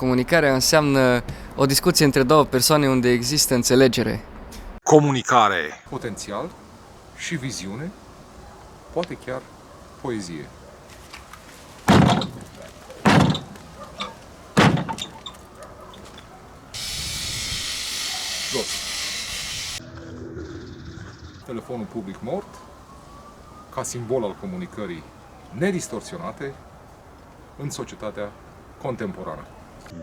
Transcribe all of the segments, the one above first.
Comunicarea înseamnă o discuție între două persoane unde există înțelegere. Comunicare, potențial și viziune, poate chiar poezie. Jos. Telefonul public mort, ca simbol al comunicării nedistorsionate în societatea contemporană.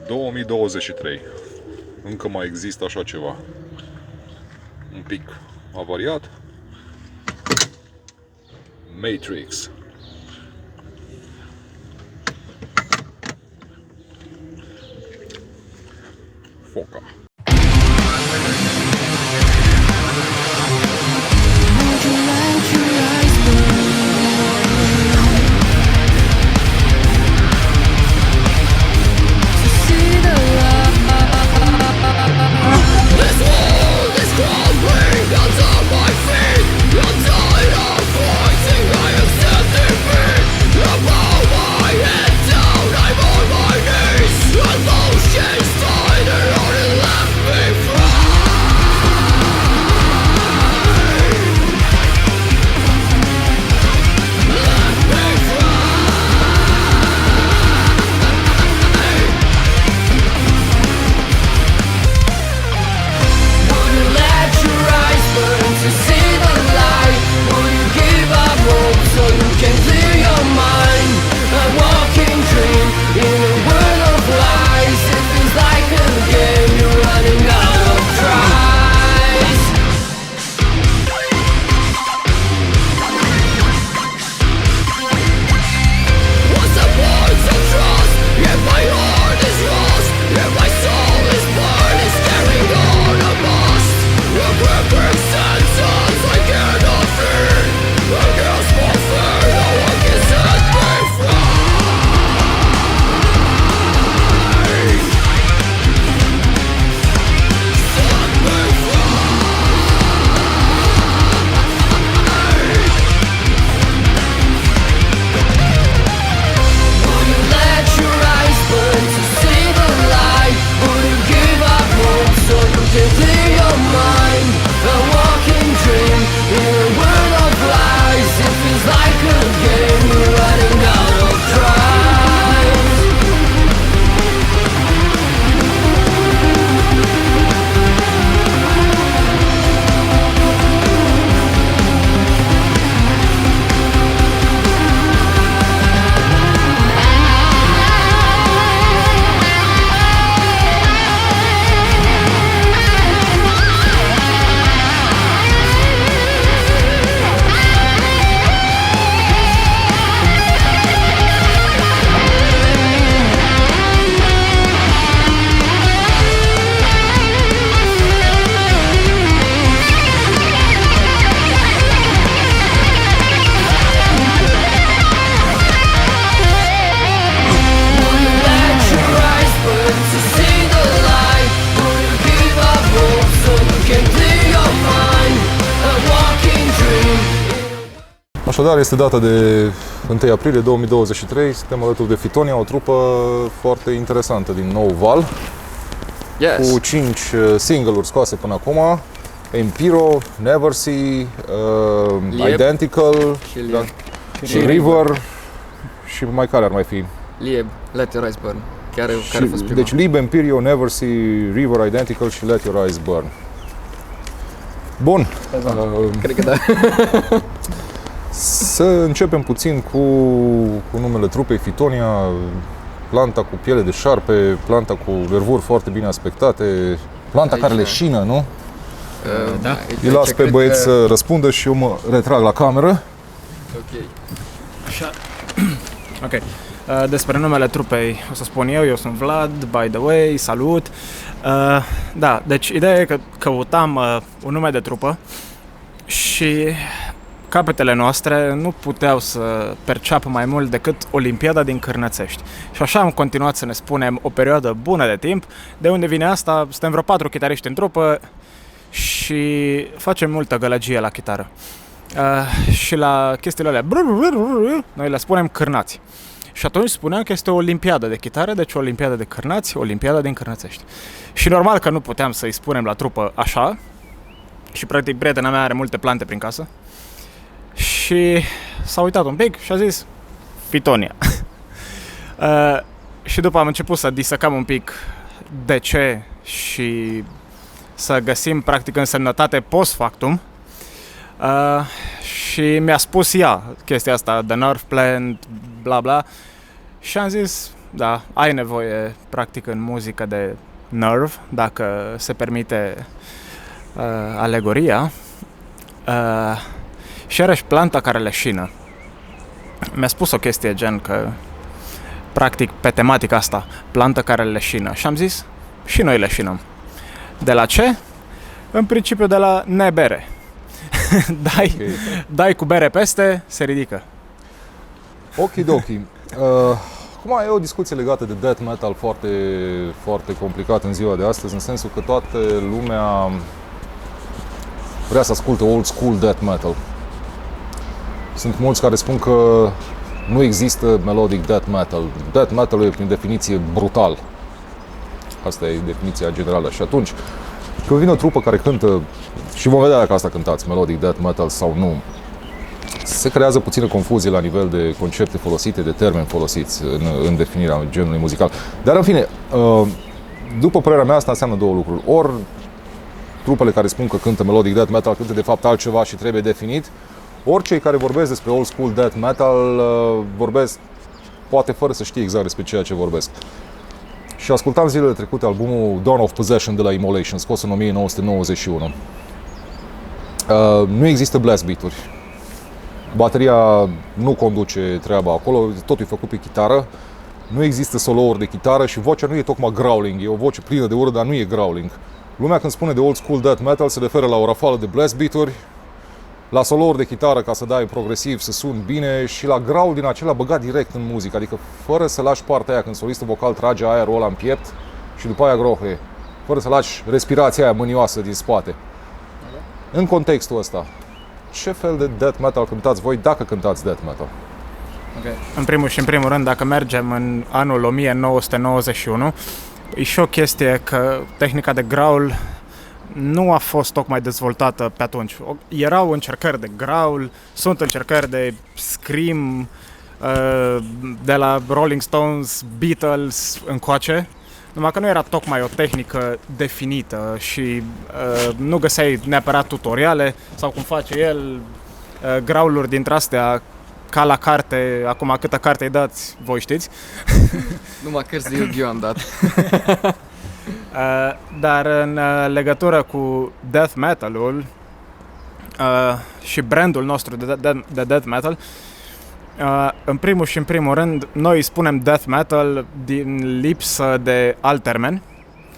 2023. Încă mai există așa ceva. Un pic avariat. Matrix. Foca. Așadar, este data de 1 aprilie 2023, suntem alături de Fitonia, o trupă foarte interesantă din Nou Val, Yes. cu 5 single-uri scoase până acum, Empiro, Never See, Lieb. Identical, Și Lieb. da, Și și River și mai care ar mai fi? Lieb, Let Your Eyes Burn. Care a fost prima? Deci Lieb, Empiro, Never See, River, Identical și Let Your Eyes Burn. Bun. Cred că da. Să începem puțin cu numele trupei Fitonia, planta cu piele de șarpe, planta cu nervuri foarte bine aspectate, planta Aici, care leșină, nu? Da. Îi las pe băieți să răspundă și eu mă retrag la cameră. Ok. Așa. Ok. Despre numele trupei o să spun eu sunt Vlad, by the way, salut. Da, deci ideea e că căutam un nume de trupă și capetele noastre nu puteau să perceapă mai mult decât Olimpiada din Cârnățești. Și așa am continuat să ne spunem o perioadă bună de timp. De unde vine asta? Suntem vreo 4 chitariști în trupă și facem multă gălăgie la chitară. Și la chestiile alea noi le spunem cârnați. Și atunci spuneam că este o olimpiadă de chitară, deci o olimpiadă de cârnați, o olimpiadă din Cârnățești. Și normal că nu puteam să-i spunem la trupă așa. Și practic prietena mea are multe plante prin casă. Și s-a uitat un pic și a zis Fitonia. Și după am început să disecam un pic de ce și să găsim practic însemnătate post factum. Și mi-a spus ea chestia asta, the nerve plant, bla bla. Și am zis, da, ai nevoie practic în muzică de nerve, dacă se permite alegoria. Și iarăși planta care leșină. Mi-a spus o chestie gen că practic pe tematica asta, planta care leșină. Și am zis, și noi leșinăm. De la ce? În principiu de la nebere. Dai cu bere peste, se ridică. Okidoki. Acum e o discuție legată de death metal foarte, foarte complicată în ziua de astăzi, în sensul că toată lumea vrea să asculte old school death metal. Sunt mulți care spun că nu există melodic death metal. Death metal e prin definiție brutal. Asta e definiția generală. Și atunci, când vine o trupă care cântă, și vom vedea dacă asta cântați, melodic death metal sau nu, se creează puțină confuzie la nivel de concepte folosite, de termeni folosiți în definirea genului muzical. Dar în fine, după părerea mea, asta înseamnă două lucruri. Ori trupele care spun că cântă melodic death metal cântă de fapt altceva și trebuie definit, ori cei care vorbesc despre old school death metal vorbesc poate fără să știe exact despre ceea ce vorbesc. Și ascultam zilele trecute albumul Dawn of Possession de la Immolation, scos în 1991. Nu există blast beat-uri. Bateria nu conduce treaba acolo, totul e făcut pe chitară. Nu există solouri de chitară și vocea nu e tocmai growling, e o voce plină de ură, dar nu e growling. Lumea când spune de old school death metal se referă la o rafală de blast beat-uri, la solouri de chitară ca să dai progresiv, să suni bine și la growl din acela băgat direct în muzică, adică fără să lași partea aia când solistul vocal trage aerul ăla în piept și după aia grohe, fără să lași respirația aia mânioasă din spate. În contextul ăsta, ce fel de death metal cântați voi dacă cântați death metal? Okay. În primul și în primul rând, dacă mergem în anul 1991, e și o chestie că tehnica de growl nu a fost tocmai dezvoltată pe atunci. Erau încercări de growl, sunt încercări de scream de la Rolling Stones, Beatles încoace, numai că nu era tocmai o tehnică definită și nu găseai neapărat tutoriale sau cum face el growl-uri dintre astea ca la carte, acum câtă carte îi dați, voi știți. Numai cărți de Yu-Gi-Oh! Am dat. Dar în legătură cu death metal-ul și brandul nostru de death metal, în primul și în primul rând, noi spunem death metal din lipsă de alt termen.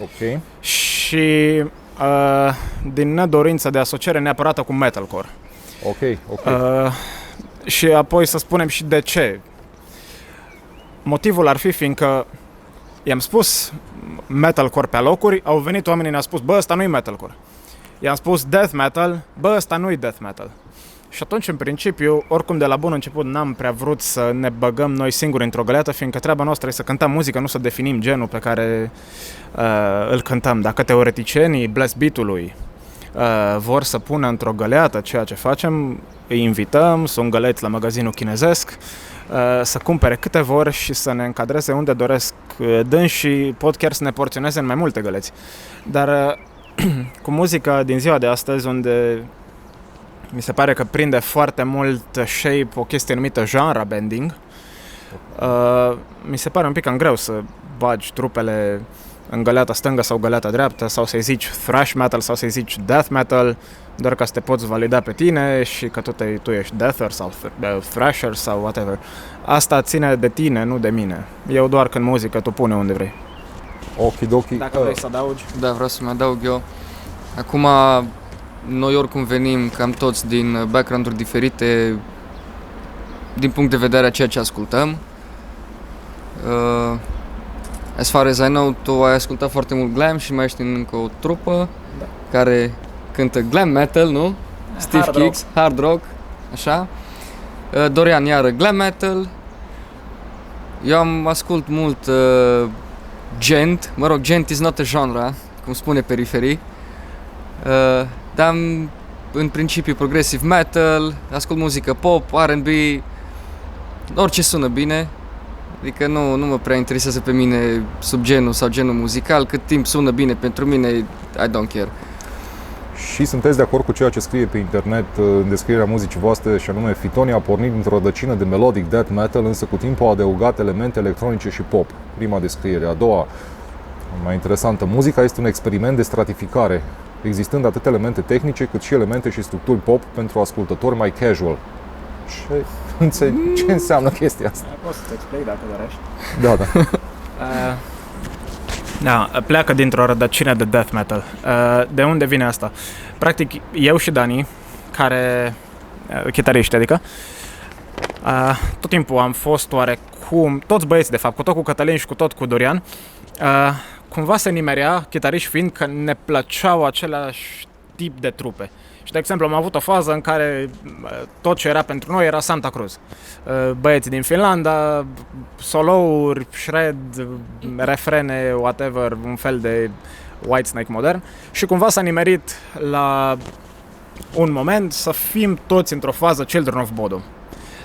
Ok. Și din nedorință de asociere neapărat cu metalcore. Ok. Și apoi să spunem și de ce. Motivul ar fi fiindcă i-am spus metalcore pe locuri, au venit oamenii și ne-au spus, bă, ăsta nu-i metalcore. I-am spus death metal, bă, ăsta nu-i death metal. Și atunci, în principiu, oricum de la bun început n-am prea vrut să ne băgăm noi singuri într-o găleată, fiindcă treaba noastră e să cântăm muzică, nu să definim genul pe care îl cântăm. Dacă teoreticienii blast beat-ului vor să pună într-o găleată ceea ce facem, îi invităm, sunt găleți la magazinul chinezesc, să cumpere câte vor și să ne încadreze unde doresc dânsii, pot chiar să ne porționeze în mai multe găleți. Dar cu muzica din ziua de astăzi, unde mi se pare că prinde foarte mult shape o chestie numită genre bending, mi se pare un pic cam greu să bagi trupele în găleata stângă sau găleata dreaptă, sau să-i zici thrash metal sau să-i zici death metal, doar ca să te poți valida pe tine și că tu ești deather sau thrasher sau whatever. Asta ține de tine, nu de mine. Eu doar când muzică, tu pune unde vrei. Okidoki. Dacă vrei să adaugi. Da, vreau să mai adaug eu. Acum, noi oricum venim cam toți din background-uri diferite din punct de vedere a ceea ce ascultăm. As far as I know, tu ai ascultat foarte mult glam și mai ești încă o trupă care cântă glam metal, nu? Steve Kicks, hard rock, așa. Dorian iară glam metal. Eu ascult mult gent, mă rog, gent is not a genre, cum spune periferii, dar în principiu progressive metal, ascult muzică pop, R&B, orice sună bine, adică nu mă prea interesează pe mine subgenul sau genul muzical, cât timp sună bine pentru mine, I don't care. Și sunteți de acord cu ceea ce scrie pe internet în descrierea muzicii voastre, și anume Fitonia a pornit dintr-o rădăcină de melodic death metal, însă cu timpul a adăugat elemente electronice și pop. Prima descriere. A doua, mai interesantă, muzica este un experiment de stratificare, existând atât elemente tehnice cât și elemente și structuri pop pentru ascultători mai casual. Ce înseamnă chestia asta? Poți să-ți explic dacă dorești. Da. Da, pleacă dintr-o rădăcină de death metal. De unde vine asta? Practic, eu și Dani, care chitariști, adică, tot timpul am fost oarecum, toți băieții de fapt, cu tot cu Cătălin și cu tot cu Dorian, cumva se nimerea, chitariști fiind, că ne plăceau același tip de trupe. Și, de exemplu, am avut o fază în care tot ce era pentru noi era Santa Cruz. Băieții din Finlanda, solouri, shred, refrene, whatever, un fel de Whitesnake modern. Și cumva s-a nimerit la un moment să fim toți într-o fază Children of Bodom.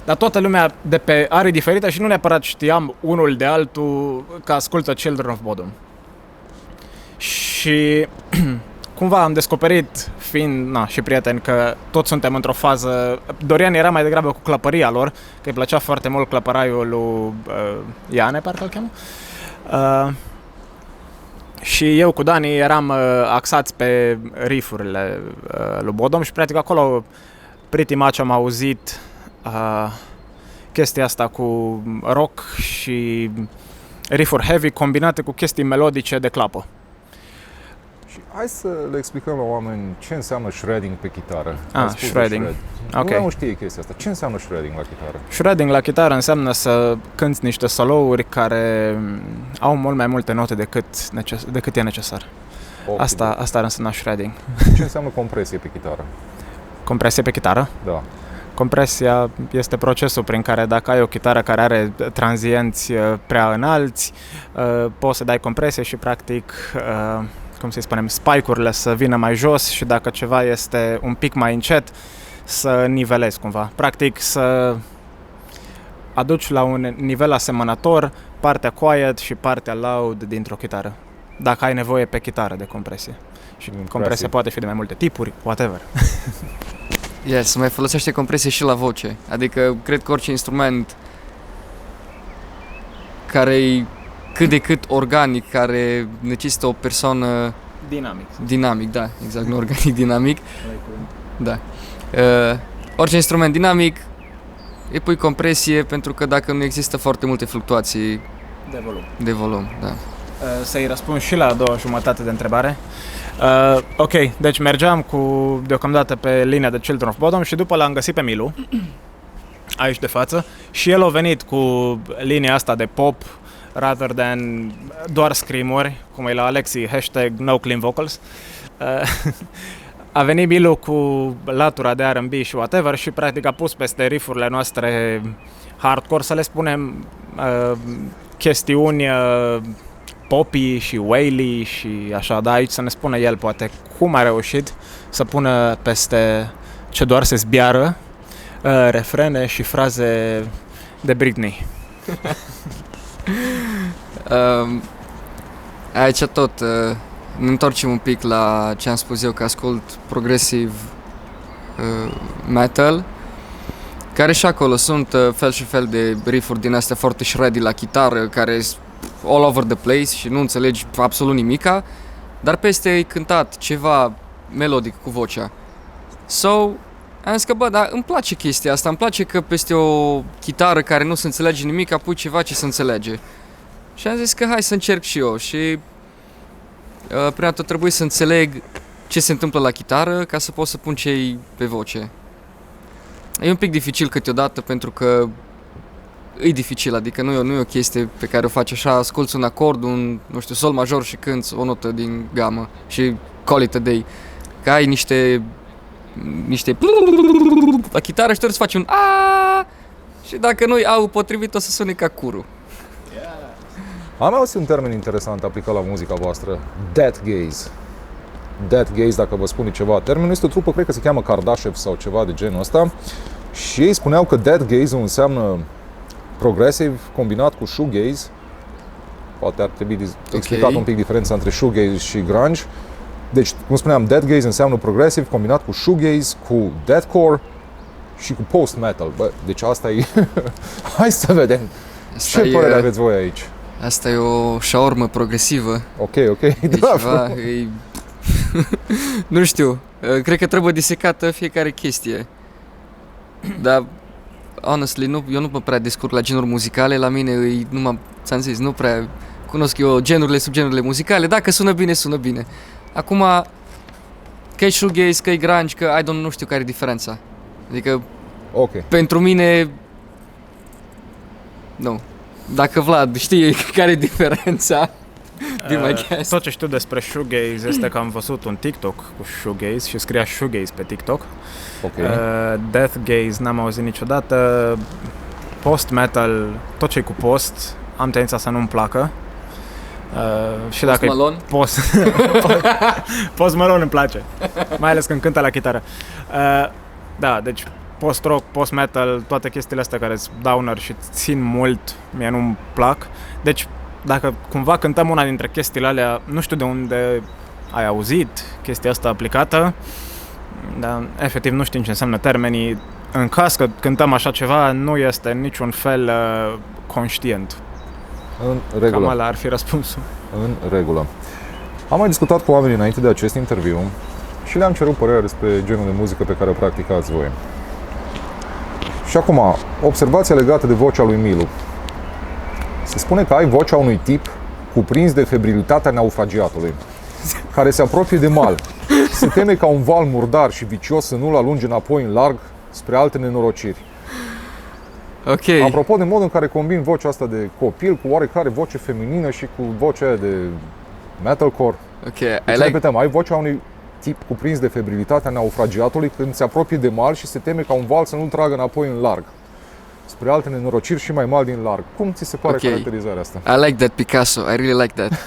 Dar toată lumea de pe arii diferite și nu neapărat știam unul de altul că ascultă Children of Bodom. Și cumva am descoperit, fiind și prieteni, că toți suntem într-o fază. Dorian era mai degrabă cu clapăria lor, că îi plăcea foarte mult clapăraiul lui Iane, parcă îl cheamă. Și eu cu Dani eram axați pe riff-urile lui Bodom și practic acolo pretty much am auzit chestia asta cu rock și riff-uri heavy combinate cu chestii melodice de clapă. Hai să le explicăm la oameni ce înseamnă shredding pe chitară. Shredding. Okay. Nu știe chestia asta. Ce înseamnă shredding la chitară? Shredding la chitară înseamnă să cânti niște solouri care au mult mai multe note decât e necesar. Asta ar însemna shredding. Ce înseamnă compresie pe chitară? Compresie pe chitară? Da. Compresia este procesul prin care, dacă ai o chitară care are tranzienți prea înalți, poți să dai compresie și practic cum să-i spunem, spike-urile să vină mai jos și dacă ceva este un pic mai încet, să nivelezi cumva. Practic să aduci la un nivel asemănător partea quiet și partea loud dintr-o chitară. Dacă ai nevoie pe chitară de compresie. Și compresia poate fi de mai multe tipuri, whatever. Yes, mai folosește compresie și la voce. Adică cred că orice instrument care cât de cât organic, care necesită o persoană dinamic, da, exact, nu organic, dinamic. Da. Orice instrument dinamic îi pui compresie, pentru că dacă nu există foarte multe fluctuații de volum, da. Să-i răspund și la a doua jumătate de întrebare. Ok, deci mergeam deocamdată pe linia de Children of Bodom și după l-am găsit pe Milu, aici de față, și el a venit cu linia asta de pop, rather than doar scream-uri, cum e la Alexi, #NoCleanVocals. A venit Milu cu latura de R&B și whatever și practic a pus peste riff-urile noastre hardcore, să le spunem, chestiuni poppy și waily și așa, dar aici să ne spună el poate cum a reușit să pună peste ce doar se zbiară refrene și fraze de Britney. Aici tot ne întorcem un pic la ce am spus eu, că ascult progressive metal, care și acolo sunt fel și fel de riff-uri din astea foarte shreddy la chitară, care sunt all over the place și nu înțelegi absolut nimica, dar peste e cântat ceva melodic cu vocea. So, am zis că dar îmi place chestia asta, îmi place că peste o chitară care nu se înțelege nimic, pui ceva ce se înțelege. Și am zis că hai să încerc și eu și prima dată trebuie să înțeleg ce se întâmplă la chitară ca să pot să pun ce pe voce. E un pic dificil câteodată pentru că e dificil, adică nu e o chestie pe care o faci așa, asculți un acord, un, nu știu, sol major și cânti o notă din gamă și call it a day. Că ai niște la chitară și trebuie să faci un a și dacă nu-i au potrivit o să sune ca curul. Am auzit un termen interesant aplicat la muzica voastră, Death Gaze. Death Gaze, dacă vă spune ceva. Termenul este o trupă, cred că se cheamă Kardashev sau ceva de genul ăsta. Și ei spuneau că Death Gaze înseamnă progressive combinat cu shoegaze. Poate ar trebui explicat un pic diferența între shoegaze și grunge. Deci, cum spuneam, Death Gaze înseamnă progressive combinat cu shoegaze, cu deathcore și cu post-metal. Bă, deci asta e... Hai să vedem. Asta Ce părere aveți voi aici? Asta e o șaormă progresivă. Ok. E Da, ceva, nu știu, cred că trebuie disecată fiecare chestie. Dar, honestly, eu nu mă prea descurc la genuri muzicale, la mine ți-am zis, nu prea cunosc eu genurile, subgenurile muzicale. Dacă sună bine, sună bine. Acum, că e shoegaze, că e grunge, că nu știu care e diferența. Adică, pentru mine, nu. Dacă Vlad știe care e diferența, be my guest. Tot ce știu despre shoegaze este că am văzut un TikTok cu shoegaze și scria shoegaze pe TikTok. Death gaze n-am auzit niciodată. Post-metal, tot ce e cu post, am tendința să nu-mi placă. Și Post Malone? Post Malone îmi place, mai ales când cântă la chitară. Da, deci post-rock, post-metal, toate chestiile astea care sunt downer și țin mult, mie nu-mi plac. Deci, dacă cumva cântăm una dintre chestiile alea, nu știu de unde ai auzit chestia asta aplicată, dar efectiv nu știm ce înseamnă termenii. În caz că cântăm așa ceva, nu este în niciun fel conștient. În regulă. Cam ăla ar fi răspunsul. În regulă. Am mai discutat cu oamenii înainte de acest interviu și le-am cerut părerea despre genul de muzică pe care o practicați voi. Și acum, observația legată de vocea lui Milu. Se spune că ai vocea unui tip cuprins de febrilitatea naufragiatului, care se apropie de mal, se teme ca un val murdar și vicios să nu-l alunge înapoi în larg spre alte nenorociri. Ok. Apropo de modul în care combin vocea asta de copil cu oarecare voce feminină și cu vocea aia de metalcore. Ok, Deci repetăm, ai vocea unui tip cuprins de febrilitatea naufragiatului când se apropie de mal și se teme ca un val să nu-l tragă înapoi în larg spre alte nenorociri și mai mal din larg. Cum ți se pare caracterizarea asta? I like that, Picasso. I really like that.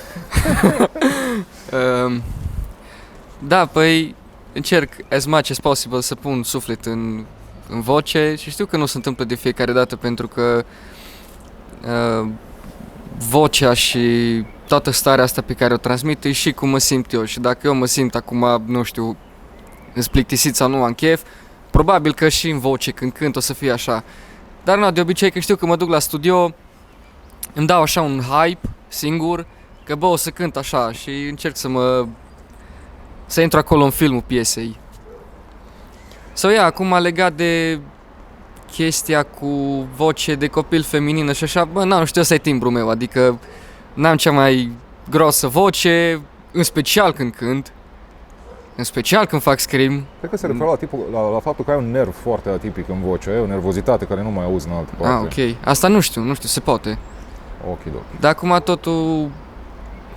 Da, păi încerc as much as possible să pun suflet în voce și știu că nu se întâmplă de fiecare dată pentru că vocea și toată starea asta pe care o transmit e și cum mă simt eu. Și dacă eu mă simt acum, nu știu, îți plictisit sau nu am chef, probabil că și în voce când cânt o să fie așa. Dar nu, de obicei că știu că mă duc la studio, îmi dau așa un hype singur, că bă, o să cânt așa și încerc să intru acolo în filmul piesei. Acum legat de chestia cu voce de copil feminină și așa, bă, nu știu, ăsta e timbrul meu, adică n-am cea mai grosă voce, în special când cânt, în special când fac scream. Cred că se referă la faptul că ai un nerv foarte atipic în voce, ai o nervozitate care nu mai auzi în altă parte. Ok. Asta nu știu, se poate. Ok. Dar acum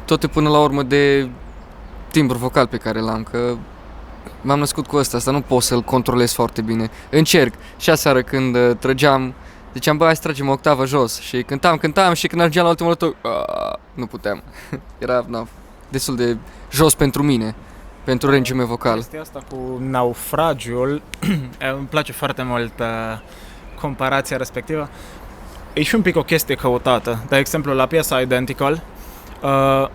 totul până la urmă de timbru vocal pe care l-am, că m-am născut cu asta nu pot să-l controlez foarte bine. Încerc. Și aseară când trăgeam, ziceam, bă, hai să tragem o octavă jos. Și cântam și când ajungeam la ultimul loc, nu puteam. Era destul de jos pentru mine, pentru range-ul meu vocal. Chestia asta cu naufragiul, îmi place foarte mult comparația respectivă. E și un pic o chestie căutată. De exemplu, la piesa Identical,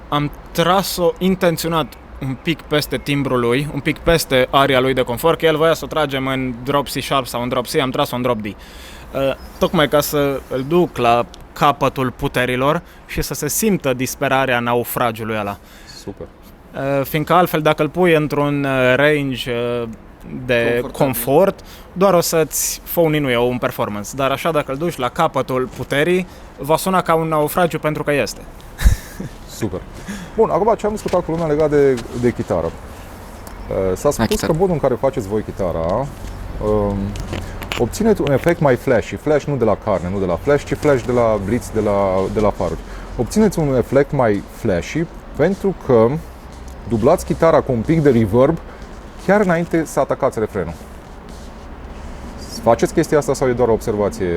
am tras-o intenționat un pic peste timbrul lui, un pic peste aria lui de confort, că el voia să o tragem în drop C sharp sau în drop C, am tras-o în drop D. Tocmai ca să îl duc la capătul puterilor și să se simtă disperarea naufragiului ăla. Super. Fiindcă altfel, dacă îl pui într-un range de confort, doar o să-ți phone-inuie un performance. Dar așa, dacă îl duci la capătul puterii, va suna ca un naufragiu pentru că este. Super. Bun, acum ce am discutat cu lumea legat de chitară. S-a spus că modul în care faceți voi chitara obțineți un efect mai flashy. Flash nu de la carne, nu de la flash, ci flash de la blitz, de la faruri. Obțineți un efect mai flashy pentru că dublați chitara cu un pic de reverb chiar înainte să atacați refrenul. Faceți chestia asta sau e doar o observație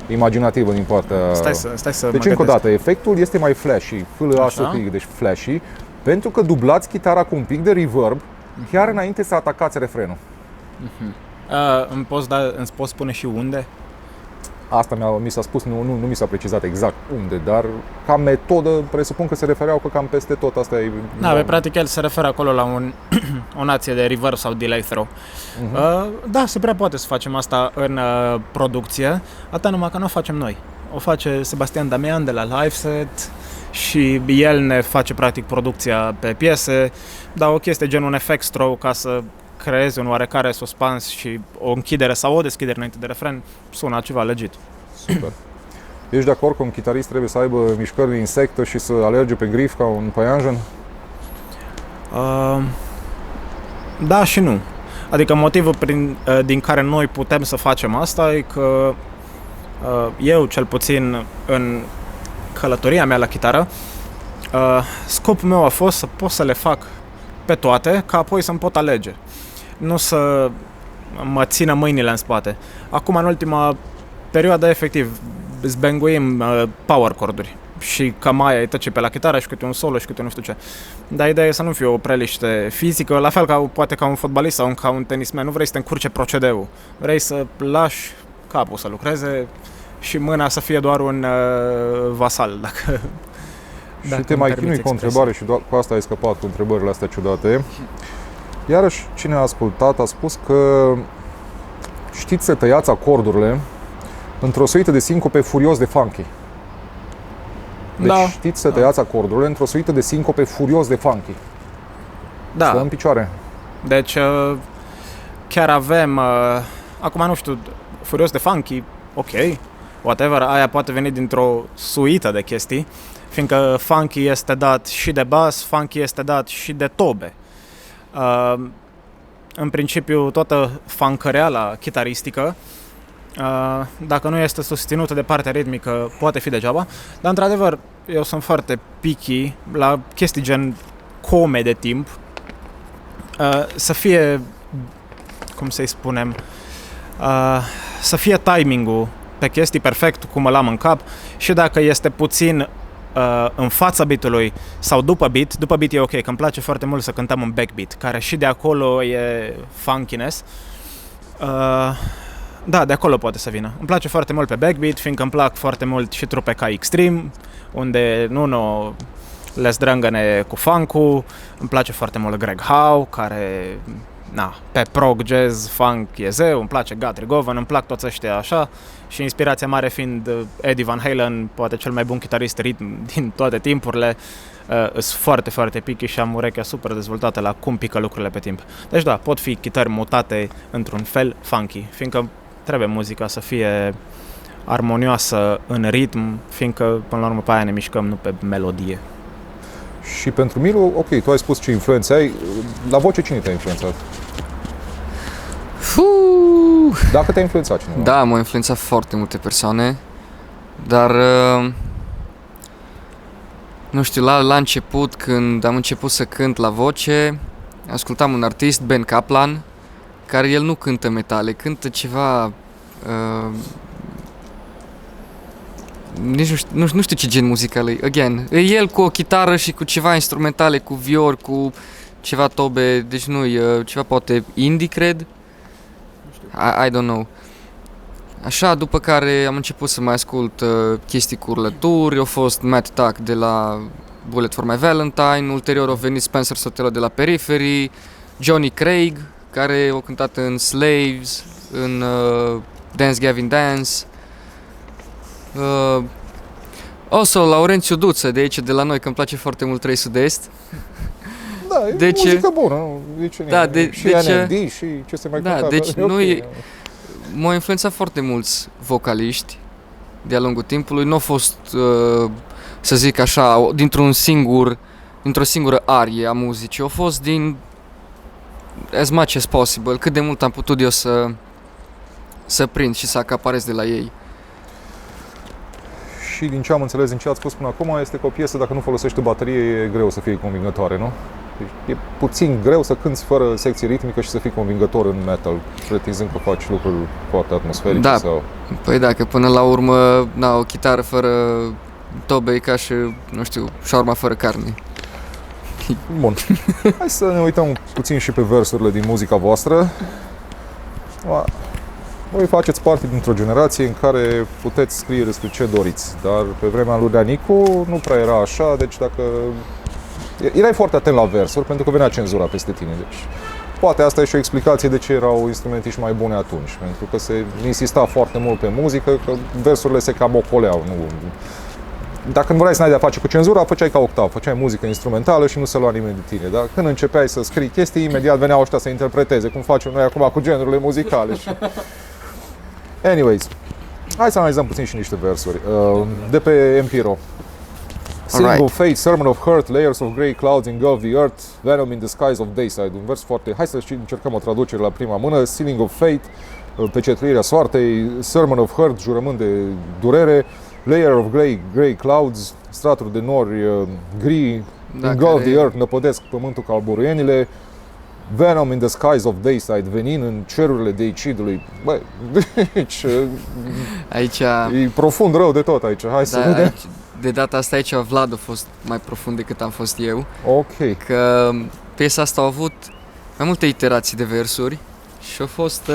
imaginativă din partea... Stai să Deci mă încă o gândesc. dată, efectul este mai flashy, fâlă Așa. un pic, deci flashy, pentru că dublați chitara cu un pic de reverb chiar înainte să atacați refrenul. Îmi poți spune și unde? Asta mi s-a spus, nu mi s-a precizat exact unde, dar ca metodă presupun că se refereau că cam peste tot asta e... Da, pe practic el se referă acolo la o nație de reverb sau delay throw. Da, se prea poate să facem asta în producție, atât numai că nu o facem noi. O face Sebastian Damian de la Liveset și el ne face practic producția pe piese, dar o chestie gen un effects throw ca să creezi un oarecare suspans și o închidere sau o deschidere înainte de refren, sună ceva legit. Super. Ești de acord că un chitarist trebuie să aibă mișcări de insectă și să alerge pe grif ca un păianjen? Da și nu. Adică motivul din care noi putem să facem asta e că eu, cel puțin în călătoria mea la chitară, scopul meu a fost să pot să le fac pe toate, ca apoi să-mi pot alege. Nu să mă țină mâinile în spate. Acum, în ultima perioadă, efectiv, zbenguim power chorduri și cam aia e tăce pe la chitară și câte un solo și câte nu știu ce. Dar ideea e să nu fie o preliște fizică, la fel ca poate ca un fotbalist sau ca un tenismen. Nu vrei să te încurce procedeul. Vrei să lași capul să lucreze și mâna să fie doar un vasal, dacă Și te mai chinui cu o întrebare și cu asta ai scăpat cu întrebările astea ciudate. Iarăși, cine a ascultat a spus că știți să tăiați acordurile într-o suită de sincope furios de funky. Deci Da. știți să tăiați acordurile într-o suită de sincope furios de funky. Da. Stă în picioare. Deci chiar avem, acum nu știu, furios de funky, ok, whatever, aia poate veni dintr-o suită de chestii, fiindcă funky este dat și de bass, funky este dat și de tobe. În principiu, toată funkăreala chitaristică, dacă nu este susținută de partea ritmică, poate fi degeaba, dar într-adevăr, eu sunt foarte picky la chestii gen come de timp, să fie, cum să-i spunem, să fie timing-ul pe chestii perfect cum îl am în cap și dacă este puțin în fața beat-ului sau după beat e ok, că îmi place foarte mult să cântăm un backbeat, care și de acolo e funkiness. Da, de acolo poate să vină. Îmi place foarte mult pe backbeat, fiindcă îmi plac foarte mult și trupe ca Extreme, unde Nuno le zdrângăne cu funk-ul. Îmi place foarte mult Greg Howe, care pe prog, jazz, funk e zeu. Îmi place Guthrie Govan, îmi plac toți ăștia așa. Și inspirația mare fiind Eddie Van Halen, poate cel mai bun chitarist ritm din toate timpurile. Sunt foarte, foarte picky și am urechea super dezvoltată la cum pică lucrurile pe timp. Deci da, pot fi chitări mutate într-un fel funky, fiindcă trebuie muzica să fie armonioasă în ritm, fiindcă până la urmă pe aia ne mișcăm, nu pe melodie. Și pentru Milu, ok, tu ai spus ce influențe ai. La voce cine te-a influențat? Dacă te-a influențat cineva. Da, m-au influențat foarte multe persoane, dar nu știu, la început, când am început să cânt la voce, ascultam un artist, Ben Kaplan, care el nu cântă metale, cântă ceva nici nu știu ce gen muzical e. Again, e el cu o chitară și cu ceva instrumentale, cu viori, cu ceva tobe, deci nu e ceva poate indie, cred. I don't know. Așa, după care am început să mai ascult chestii cu urlături, au fost Matt Tuck de la Bullet for My Valentine, ulterior au venit Spencer Sotelo de la Periphery, Johnny Craig, care a cântat în Slaves, în Dance Gavin Dance, also Laurențiu Duță de aici, de la noi, că îmi place foarte mult 3 Sud-Est. Da, e deci, muzică bună, nu? Și NMD și ce se mai cânta. Deci e okay. M-au influențat foarte mulți vocaliști de-a lungul timpului. Nu a fost, să zic așa, dintr-o singură arie a muzicii. A fost din as much as possible, cât de mult am putut eu să prind și să acaparez de la ei. Și din ce am înțeles, din ce ați spus până acum, este că o piesă, dacă nu folosește baterie, e greu să fie convingătoare, nu? Deci e puțin greu să cânti fără secție ritmică și să fii convingător în metal, pretinzând că faci lucruri foarte atmosferice. Da. Sau... Păi da, că până la urmă, o chitară fără tobe e ca și, nu știu, șaurma fără carne. Bun. Hai să ne uităm puțin și pe versurile din muzica voastră. Voi faceți parte dintr-o generație în care puteți scrie despre ce doriți, dar pe vremea lui Danicu nu prea era așa, deci dacă... Erai foarte atent la versuri, pentru că venea cenzura peste tine, deci... Poate asta e și o explicație de ce erau instrumentiști mai bune atunci, pentru că se insista foarte mult pe muzică, că versurile se cam ocoleau, nu... Dacă nu vrei să n-ai de-a face cu cenzura, făceai ca Octav, făceai muzică instrumentală și nu se lua nimeni de tine. Dar când începeai să scrii chestii, imediat veneau ăștia să interpreteze, cum facem noi acum cu genurile muzicale. Anyways, hai să analizăm puțin și niște versuri. De pe Empiro. Sing of fate, sermon of hurt, layers of grey clouds engulf the earth, venom in the skies of dayside. Un vers foarte... Hai să încercăm o traducere la prima mână. Sealing of fate, pecetluirea soartei, sermon of hurt, jurământ de durere, layer of grey clouds, straturi de nori gri, engulf the earth, năpădesc pământul ca alburuienile, venom in the skies of dayside, venin în cerurile deicid-ului. Băi, deci... Aici... E profund rău de tot aici, hai să vedem. De data asta aici Vlad a fost mai profund decât am fost eu. Ok. Că piesa asta a avut mai multe iterații de versuri și a fost...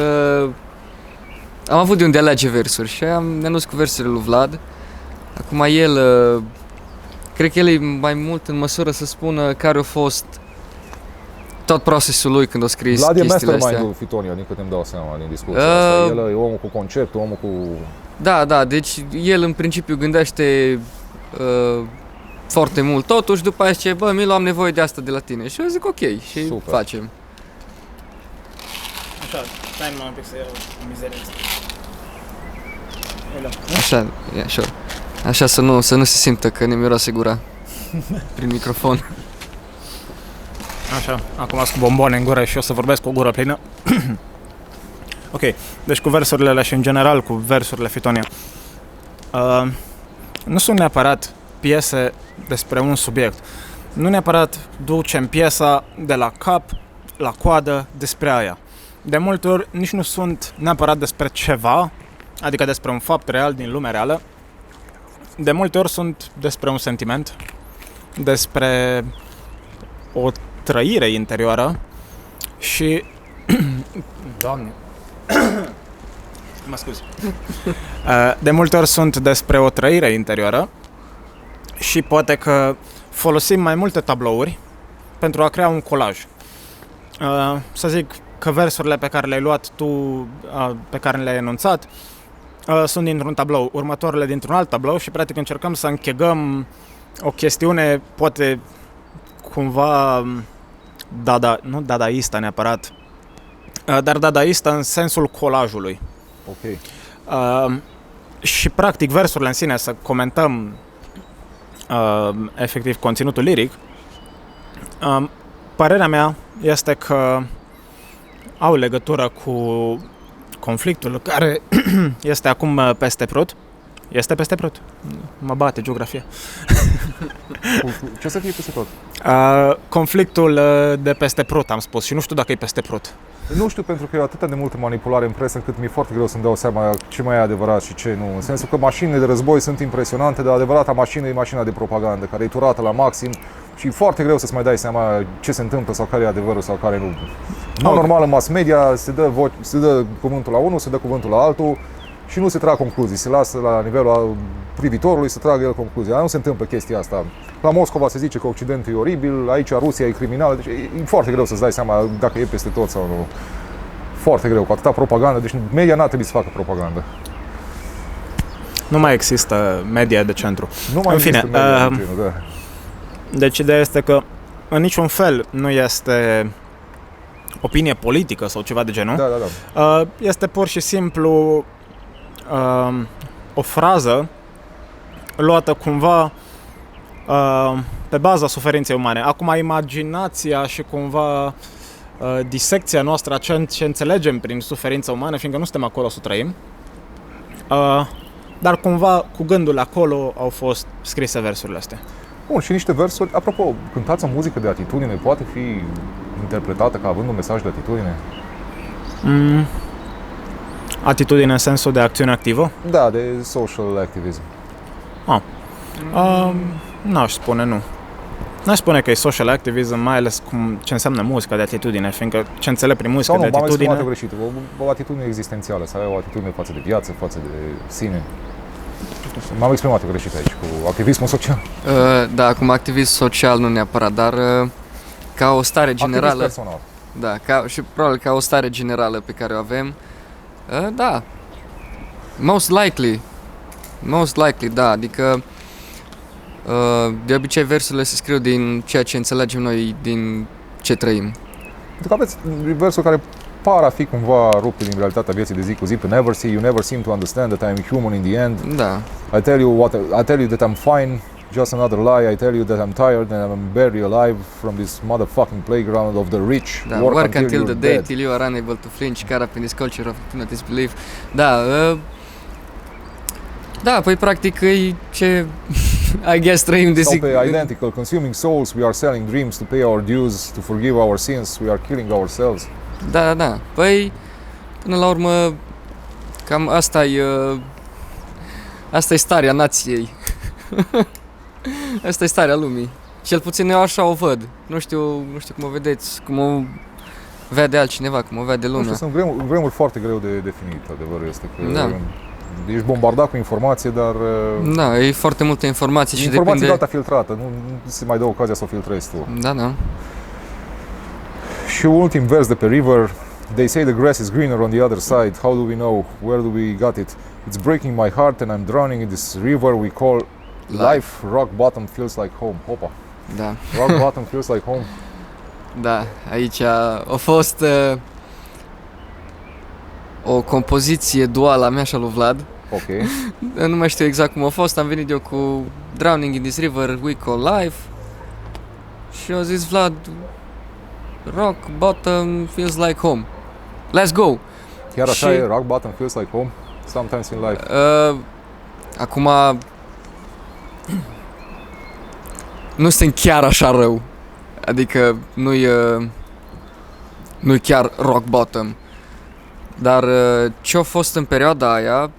am avut de unde alege versuri și ne-am dus cu versurile lui Vlad. Acum el... cred că el e mai mult în măsură să spună care a fost tot procesul lui când a scris Vlad chestiile astea. Vlad e mastermind-ul Fitonia, din câte îmi dau seama din discuția asta. El e omul cu conceptul, omul cu... Da, deci el în principiu gândește foarte mult totuși, după aia zice, bă, Milo, am nevoie de asta de la tine. Și eu zic, ok, și super. Facem. Așa, stai numai un pic să iau mizeria asta. Așa, yeah, sure. Așa să nu se simtă că ne miroase gura prin microfon. Așa, acum sunt cu bomboane în gură și o să vorbesc cu o gură plină. Ok, deci cu versurile alea și în general cu versurile Fitonia. Nu sunt neapărat piese despre un subiect. Nu neapărat ducem piesa de la cap la coadă despre aia. De multe ori nici nu sunt neapărat despre ceva, adică despre un fapt real din lumea reală. De multe ori sunt despre un sentiment, despre o trăire interioară și... Doamne! Mă scuzi. De multe ori sunt despre o trăire interioară și poate că folosim mai multe tablouri pentru a crea un colaj. Să zic că versurile pe care le-ai luat tu, pe care le-ai enunțat, sunt dintr-un tablou, următoarele dintr-un alt tablou și practic încercăm să închegăm o chestiune poate cumva nu dadaistă neapărat, dar dadaistă în sensul colajului. Ok. Și practic versurile în sine, să comentăm efectiv conținutul liric, părerea mea este că au legătură cu conflictul care este acum peste Prut. Este peste Prut. Mă bate geografia. Ce să fie peste tot? Conflictul de peste Prut, am spus, și nu știu dacă e peste Prut. Nu știu, pentru că e atât de multă manipulare în presă încât mi-e foarte greu să-mi dau seama ce mai e adevărat și ce nu. În sensul că mașinile de război sunt impresionante, dar adevărata mașină e mașina de propagandă, care e turată la maxim și e foarte greu să-ți mai dai seama ce se întâmplă sau care e adevărul sau care nu. Normal, în mass media se dă cuvântul la unul, se dă cuvântul la altul și nu se trag concluzii. Se lasă la nivelul privitorului să tragă el concluzia. Nu se întâmplă chestia asta. La Moscova se zice că Occidentul e oribil, aici Rusia e criminală, deci e foarte greu să-ți dai seama dacă e peste tot sau nu. Foarte greu, cu atâta propagandă, deci media n-ar trebui să facă propagandă. Nu mai există media de centru. Nu mai există media de centru, da. Deci ideea este că în niciun fel nu este opinie politică sau ceva de genul. Da. Este pur și simplu o frază luată cumva pe baza suferinței umane. Acum imaginația și cumva disecția noastră a ce înțelegem prin suferința umană, fiindcă nu suntem acolo să o trăim, dar cumva cu gândul acolo au fost scrise versurile astea. Bun, și niște versuri. Apropo, cântați o muzică de atitudine poate fi interpretată ca având un mesaj de atitudine? Atitudine în sensul de acțiune activă? Da, de social activism. N-aș spune, nu. N-aș spune că e social activism, mai ales ce înseamnă muzica de atitudine, fiindcă ce înțeleg prin muzică Sau nu, de m-am atitudine... exprimat eu greșit. O atitudine existențială, să ai o atitudine față de viață, față de sine. M-am exprimat eu greșit aici, cu activismul social. Da, acum activism social nu neapărat, dar ca o stare Activist generală, personal. da, și probabil ca o stare generală pe care o avem, da, most likely, da, adică de obicei versurile se scriu din ceea ce înțelegem noi, din ce trăim. Pentru că aveți versuri care par a fi cumva rupte din realitatea vieții de zi cu zi, pe you never seem to understand that I am human in the end. Da, I tell you that I'm fine, just another lie. I tell you that I'm tired and I'm barely alive from this motherfucking playground of the rich. da, work until the day till you are unable to flinch, caught up in this culture of disbelief. Da, da, păi practic e ce I guess trăim de Sau zi. pe Identical, consuming souls, we are selling dreams to pay our dues, to forgive our sins, we are killing ourselves. Da. Păi, până la urmă, cam asta e starea nației. Asta e starea lumii. Cel puțin eu așa o văd. Nu știu cum o vedeți, cum o vede altcineva, cum o vede Nu lumea. știu, sunt vremuri foarte greu de definit, adevărul este că Da. ești bombardat cu informație, dar Da, e foarte multă informație și informația depinde... data filtrată, nu se mai dă ocazia să o filtrezi tu. Da. Și ultim vers de pe River. They say the grass is greener on the other side. How do we know? Where do we got it? It's breaking my heart and I'm drowning in this river we call life. Rock bottom feels like home. Hopa. Da. Rock bottom feels like home. Da, aici a fost o compoziție duală a mea și a lui Vlad. Ok. Nu mai știu exact cum a fost, am venit eu cu Drowning in this river we call life și a zis Vlad, rock bottom feels like home. Let's go! Chiar așa Și- e? Rock bottom feels like home? Sometimes in life. Acum nu suntem chiar așa rău. Adică nu-i chiar rock bottom. Dar ce a fost în perioada aia,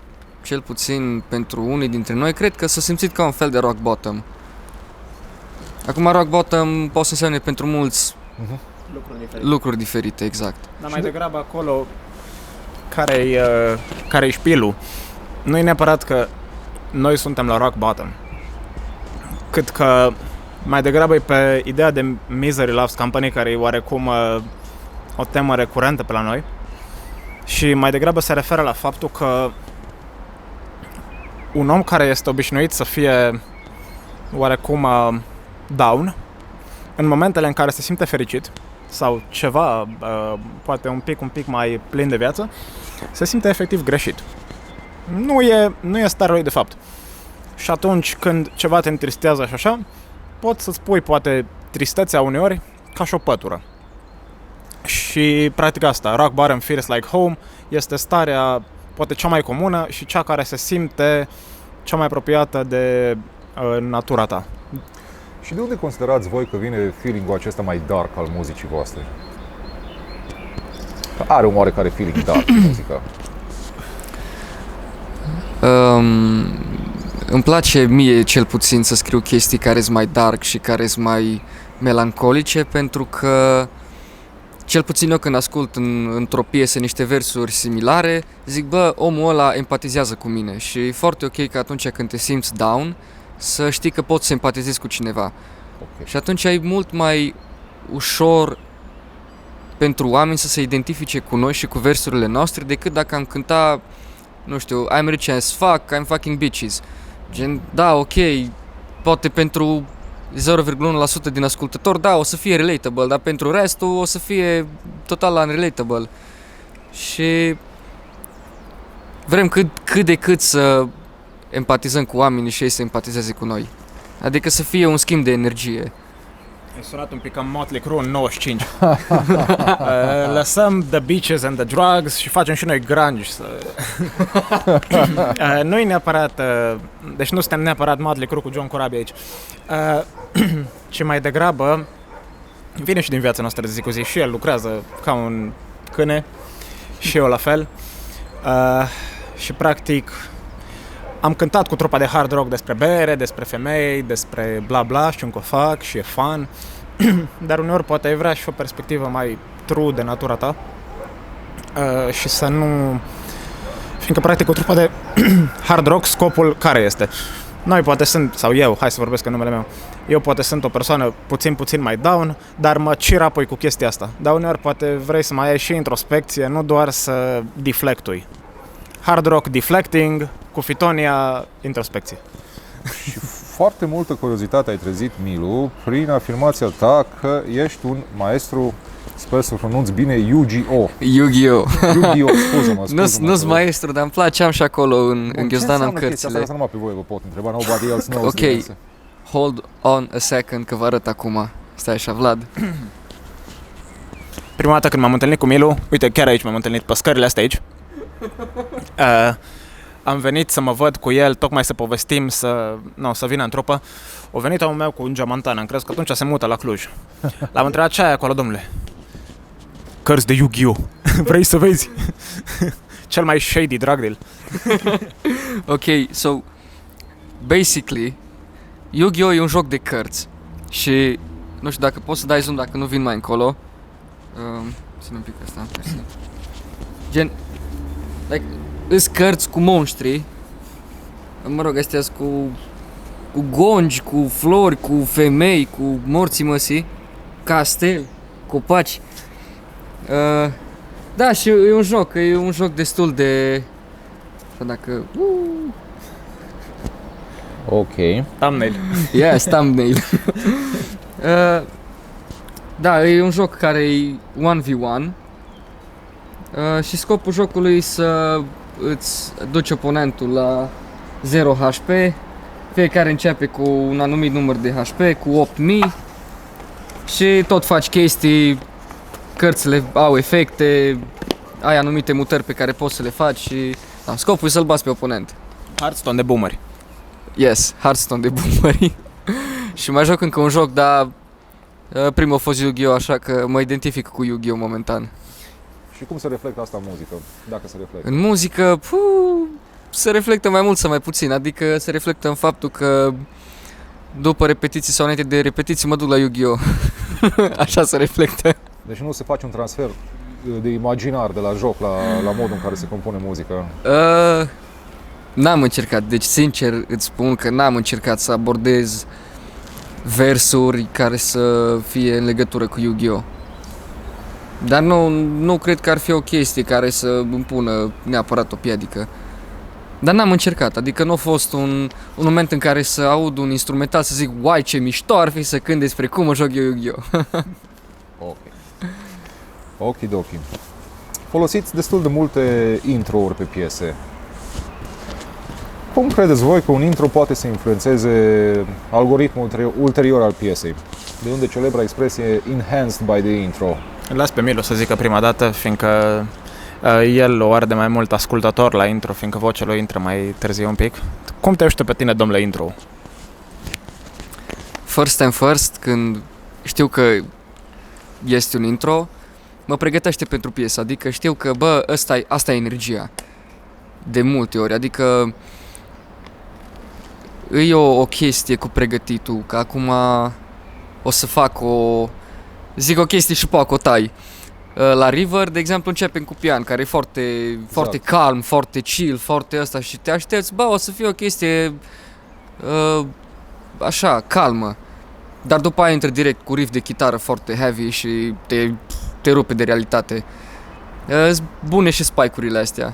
cel puțin pentru unii dintre noi, cred că s-a simțit ca un fel de rock bottom. Acum rock bottom poate să însemne pentru mulți lucruri diferite, exact. Dar mai degrabă acolo care-i șpilul. Nu e neapărat că noi suntem la rock bottom, cât că mai degrabă e pe ideea de Misery Loves Company, care e oarecum o temă recurentă pe la noi, și mai degrabă se referă la faptul că un om care este obișnuit să fie oarecum down, în momentele în care se simte fericit sau ceva, poate un pic mai plin de viață, se simte efectiv greșit. Nu e starea lui de fapt. Și atunci când ceva te întristează și așa, poți să spui poate tristețea uneori ca și o pătură. Și practic asta, rock bottom feels like home, este starea poate cea mai comună și cea care se simte cea mai apropiată de natura ta. Și de unde considerați voi că vine feeling-ul acesta mai dark al muzicii voastre? Are un oarecare feeling dark muzica. Îmi place mie cel puțin să scriu chestii care sunt mai dark și care sunt mai melancolice, pentru că cel puțin eu când ascult într-o piesă niște versuri similare, zic, bă, omul ăla empatizează cu mine și e foarte ok că atunci când te simți down, să știi că poți să empatizezi cu cineva. Okay. Și atunci e mult mai ușor pentru oameni să se identifice cu noi și cu versurile noastre decât dacă am cânta, nu știu, I'm rich as fuck, I'm fucking bitches. Gen, da, ok, poate pentru 0,1% din ascultători, da, o să fie relatable, dar pentru restul o să fie total unrelatable. Și vrem cât de cât să empatizăm cu oamenii și ei să empatizeze cu noi. Adică să fie un schimb de energie. Ai sunat un pic cam Motley Crue în 95. Lăsăm the beaches and the drugs și facem și noi grunge. Nu-i neapărat, deci nu suntem neapărat Motley Crue cu John Corabi aici. Ci mai degrabă vine și din viața noastră de zi cu zi și el lucrează ca un câine și eu la fel. Și practic am cântat cu trupa de hard rock despre bere, despre femei, despre bla bla, știu că o fac și e fun. Dar uneori poate ai vrea și o perspectivă mai true de natura ta și să nu... Fiindcă practic o trupă de hard rock, scopul care este? Noi poate sunt, sau eu, hai să vorbesc în numele meu, eu poate sunt o persoană puțin mai down, dar mă cheer up cu chestia asta. Dar uneori poate vrei să mai ai și introspecție, nu doar să deflectui. Hard rock deflecting, cu Fitonia introspecție. Și foarte multă curiozitate ai trezit, Milu, prin afirmația ta că ești un maestru, sper să pronunț bine, Yu-Gi-Oh! Yu-Gi-Oh! Yu-Gi-Oh! Scuză-mă. Nu-s maestru, dar îmi place, am și acolo în ghiozdan am cărțile. Asta numai pe voi vă pot întreba, nobody else knows. Ok, hold on a second că vă arăt acum. Stai așa, Vlad. Prima dată când m-am întâlnit cu Milu, uite, chiar aici m-am întâlnit pe scările astea aici. Am venit să mă văd cu el, tocmai să povestim, să vină în trupă. A venit omul meu cu un geamantan, am crezut că atunci se mută la Cluj. L-am întrebat ce ai acolo, domnule? Cărți de Yu-Gi-Oh! Vrei să vezi? Cel mai shady drug deal. Ok, so, basically, Yu-Gi-Oh! E un joc de cărți. Și, nu știu dacă poți să dai zoom dacă nu vin mai încolo. Ține un pic asta, mersi. Gen, like, îs cărți cu monștri. Mă rog, astea cu gongi, cu flori, cu femei, cu morții măsii, castel, copaci. Da, și e un joc destul de... Dacă... Ok. Thumbnail. Yes, thumbnail. Da, e un joc care e 1v1 și scopul jocului e să îți duci oponentul la 0 HP. Fiecare începe cu un anumit număr de HP, cu 8000 și tot faci chestii, cărțile au efecte, ai anumite mutări pe care poți să le faci și da, scopul e să-l bați pe oponent. Hearthstone de boomeri. Yes, Hearthstone de boomeri. Și mai joc încă un joc, dar primul a fost Yu-Gi-Oh! Așa că mă identific cu Yu-Gi-Oh! Momentan. Și cum se reflectă asta în muzică, dacă se reflectă? În muzică, se reflectă mai mult sau mai puțin, adică se reflectă în faptul că după repetiții sau înainte de repetiții mă duc la Yu-Gi-Oh! Așa se reflectă. Deci nu se face un transfer de imaginar de la joc la modul în care se compune muzica? N-am încercat, deci sincer îți spun că n-am încercat să abordez versuri care să fie în legătură cu Yu-Gi-Oh! Dar nu cred că ar fi o chestie care să îmi pună neapărat o piedică. Dar n-am încercat, adică nu a fost un moment în care să aud un instrumental să zic uai ce mișto ar fi să cânt despre cum mă joc eu Yu-Gi-Oh! Ok. Okidoki. Folosiți destul de multe intro-uri pe piese. Cum credeți voi că un intro poate să influențeze algoritmul ulterior al piesei? De unde celebra expresie enhanced by the intro? Las pe Milu să zică prima dată, fiindcă el o arde mai mult ascultător la intro, fiindcă vocea lui intră mai târziu un pic. Cum te ajută pe tine, domnule, intro? First and first, când știu că este un intro, mă pregătește pentru piesă, adică știu că, asta e energia. De multe ori, adică e o chestie cu pregătitul, că acum o să fac zic o chestie și poate o tai. La River, de exemplu, începem cu pian, care e foarte calm, foarte chill, foarte ăsta și te aștepți, o să fie o chestie așa, calmă. Dar după aia intră direct cu riff de chitară foarte heavy și te rupe de realitate. Sunt bune și spike-urile astea.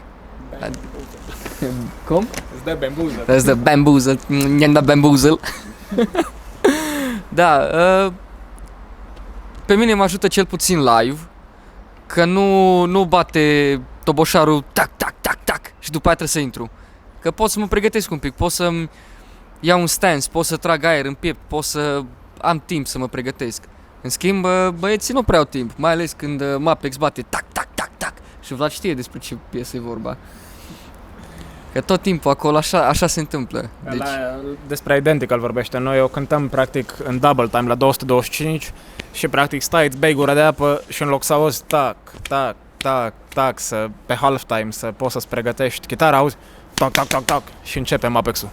Cum? Îți dă bamboozle. That's the bamboozle. N-da bamboozle. Da, pe mine mă ajută cel puțin live, că nu bate toboșarul tac, tac, tac, tac și după aia trebuie să intru. Că pot să mă pregătesc un pic, pot să-mi iau un stance, pot să trag aer în piept, pot să am timp să mă pregătesc. În schimb, băieții nu prea au timp, mai ales când Mapex bate tac, tac, tac, tac. Și Vlad știe despre ce piesă e vorba. Că tot timpul acolo așa se întâmplă. Deci... Despre Identical vorbește. Noi o cântăm practic în double time la 225 și practic stai, îți bei gura de apă și în loc să auzi tac, tac, tac, tac, pe half time să poți să-ți pregătești chitara, auzi tac, tac, tac, tac și începe Apex-ul.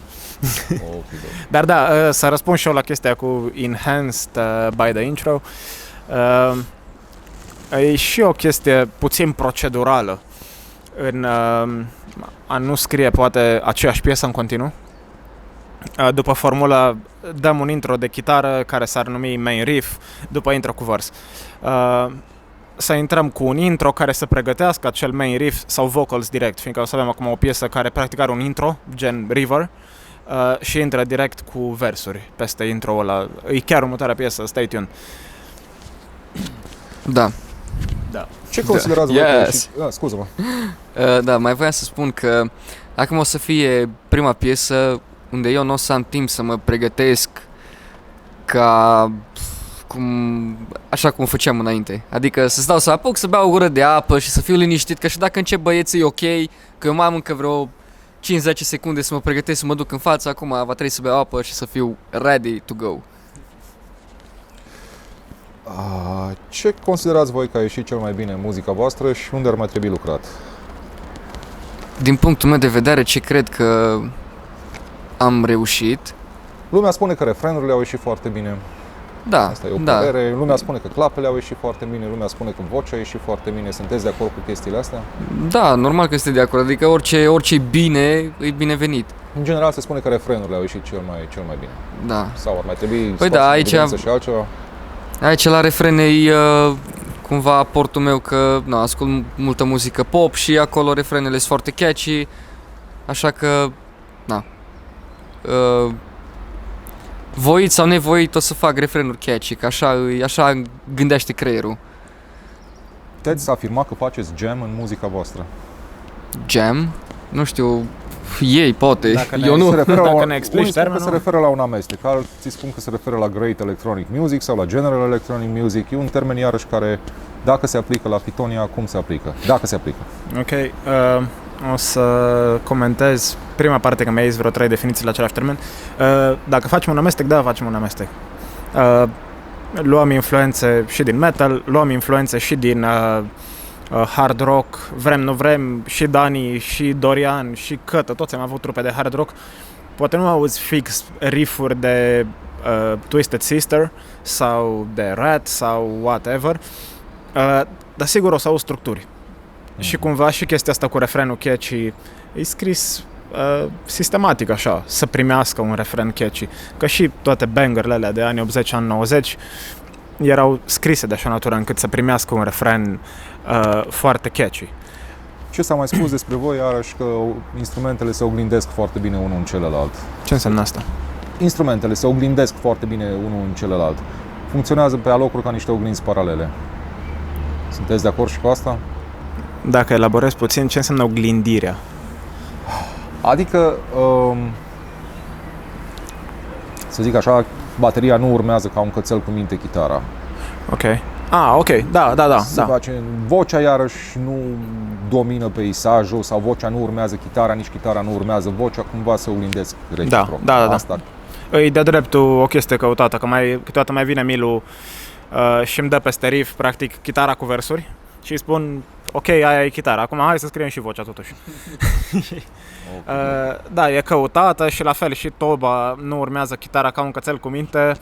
Dar da, să răspund și eu la chestia cu enhanced by the intro. E și o chestie puțin procedurală în a nu scrie poate aceeași piesă în continuu. După formula dăm un intro de chitară care s-ar numi main riff, după intro cu vers. Să intrăm cu un intro care să pregătească acel main riff sau vocals direct, fiindcă o să avem acum o piesă care practic are un intro, gen River, și intră direct cu versuri peste intro-ul ăla. E chiar următoarea piesă, stay tuned. Da. Ce considerați voi? Yes. Scuză-mă. Da, mai voiam să spun că acum o să fie prima piesă unde eu nu o să am timp să mă pregătesc așa cum făceam înainte. Adică să stau să apuc, să beau o gură de apă și să fiu liniștit, că și dacă încep băieții e ok, că eu mai am încă vreo 5-10 secunde să mă pregătesc să mă duc în față, acum va trebui să beau apă și să fiu ready to go. Ce considerați voi că a ieșit cel mai bine în muzica voastră și unde ar mai trebui lucrat? Din punctul meu de vedere, ce cred că am reușit. Lumea spune că refrenurile au ieșit foarte bine. Da, Asta e o părere. Lumea spune că clapele au ieșit foarte bine, lumea spune că vocea a ieșit foarte bine. Sunteți de acord cu chestiile astea? Da, normal că este de acord. Adică orice e bine, e binevenit. În general se spune că refrenurile au ieșit cel mai bine. Da. Sau ar mai trebui aici și altceva? Aici la refrene e cumva aportul meu că ascult multă muzică pop și acolo refrenele sunt foarte catchy, așa că voit sau nevoit o să fac refrenuri catchy, că așa gândește creierul. Puteți să afirma că faceți jam în muzica voastră? Jam? Nu știu, ei poate, dacă eu nu. Dacă ne explici termenul. Se referă la un amestec, alții spun că se referă la Great Electronic Music sau la General Electronic Music. E un termen iarăși care, dacă se aplică la Fitonia, cum se aplică? Dacă se aplică. Ok, o să comentez prima parte, că mi-ai zis vreo 3 definiții la același termen. Dacă facem un amestec, da, facem un amestec. Luăm influențe și din metal, luăm influențe și din hard rock, vrem, nu vrem, și Dani, și Dorian, și Cătă, toți am avut trupe de hard rock. Poate nu auzi fix riff-uri de Twisted Sister sau de Rat sau whatever, dar sigur o să auzi structuri. Și cumva și chestia asta cu refrenul catchy e scris sistematic așa, să primească un refren catchy. Că și toate bangerele alea de anii 80, ani 90 erau scrise de așa natură încât să primească un refren foarte catchy. Ce s-a mai spus despre voi, iarăși, că instrumentele se oglindesc foarte bine unul în celălalt. Ce înseamnă asta? Instrumentele se oglindesc foarte bine unul în celălalt. Funcționează pe alocuri ca niște oglinzi paralele. Sunteți de acord și cu asta? Dacă elaborez puțin, ce înseamnă oglindirea? Adică, să zic așa, bateria nu urmează ca un cățel cu minte chitara. Ok. Ok, da. Vocea iarăși nu domină peisajul sau vocea nu urmează chitara, nici chitara nu urmează vocea, cumva se oglindesc reciproc. Da. Asta. E de dreptul o chestie căutată, că câteodată mai vine Milu și îmi dă peste riff, practic, chitara cu versuri și îi spun, ok, aia e chitara, acum hai să scriem și vocea totuși. Da, e căutată și la fel și toba nu urmează chitara ca un cățel cu minte.